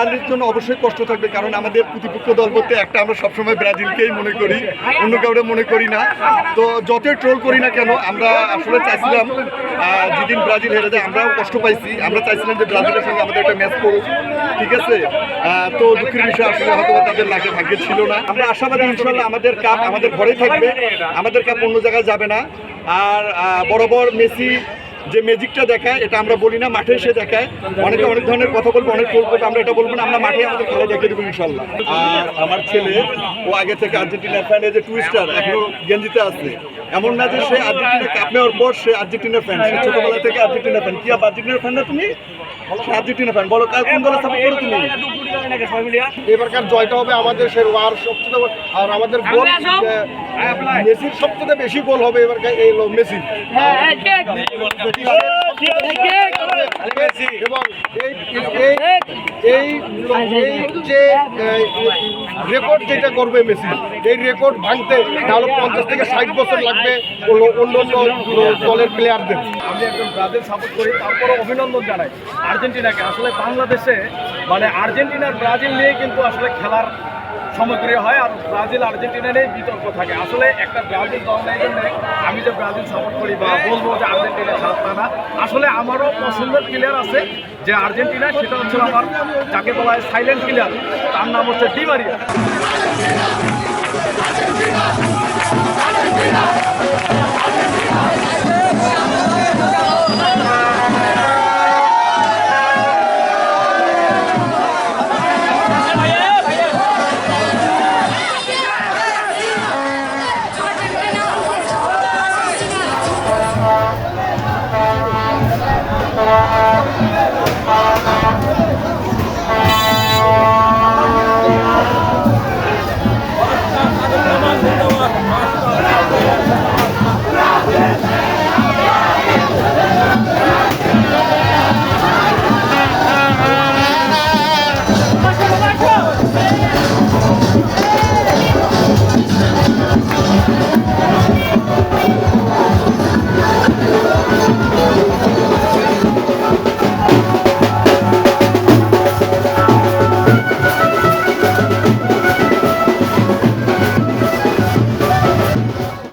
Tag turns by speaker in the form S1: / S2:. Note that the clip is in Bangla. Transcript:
S1: ব্রাজিলের জন্য অবশ্যই কষ্ট থাকবে, কারণ আমাদের প্রতিপক্ষ দল বলতে একটা আমরা সবসময় ব্রাজিলকেই মনে করি, অন্য কাউরে মনে করি না। তো যতই ট্রোল করি না কেন, আমরা আসলে চাইছিলাম যেদিন ব্রাজিল হেরে যায় আমরাও কষ্ট পাইছি, আমরা চাইছিলাম যে ব্রাজিলের সঙ্গে আমাদের একটা ম্যাচ করুক, ঠিক আছে। তো দুঃখের বিষয় আসলে হয়তো তাদের লাগে ভাগ্যে ছিল না। আমরা আশাবাদী ইনশাল্লাহ আমাদের কাপ আমাদের ঘরেই থাকবে, আমাদের কাপ অন্য জায়গায় যাবে না। আর বরাবর মেসি যে ম্যাজিকটা দেখায় এটা আমরা বলি না, মাঠে এসে দেখায়। অনেকে অনেক ধরনের কথা বলবো, অনেক ট্রোল করবো, আমরা এটা বলবো না, আমরা মাঠে আমাদের খেলা দেখে দেবো ইনশাল্লাহ। আর আমার ছেলে ও আগে থেকে আর্জেন্টিনার ফ্যান, এই যে টুইস্টার এখনো গেঞ্জিতে আছে, এমন না যে সে আর্জেন্টিনা কাপ নেওয়ার পর সে আর্জেন্টিনার ফ্যান, সে ছোটবেলা থেকে আর্জেন্টিনার ফ্যান। কি আর্জেন্টিনার ফ্যান না তুমি? আর্জেন্টিনা ফ্যান, বলো কোন দলে সাপোর্ট করো তুমি?
S2: এবারকার জয়টা হবে আমাদের, আর সবচেয়ে আর আমাদের গোল মেসির সবচেয়ে বেশি গোল হবে এবারকার এই মেসি। এবং এই যে রেকর্ড যেটা করবে মেসি, এই রেকর্ড ভাঙতে তাহলে 50 থেকে 60 বছর লাগবে অন্য দলের প্লেয়ারদের।
S3: আমি একজন ব্রাজিল সাপোর্ট করি, তারপরে অভিনন্দন জানাই আর্জেন্টিনাকে। আসলে বাংলাদেশে মানে আর্জেন্টিনার ব্রাজিল নিয়ে কিন্তু আসলে খেলার সামগ্রী হয়, আর ব্রাজিল আর্জেন্টিনা নিয়ে বিতর্ক থাকে। আসলে একটা ব্রাজিল দল নেই জন্য আমি যে ব্রাজিল সাপোর্ট করি বা বলবো যে আর্জেন্টিনা খেলা তা না। আসলে আমারও পছন্দের প্লেয়ার আছে যে আর্জেন্টিনা, সেটা হচ্ছে আমার যাকে বলা হয় সাইলেন্ট প্লেয়ার, তার নাম হচ্ছে ডি মারিয়া।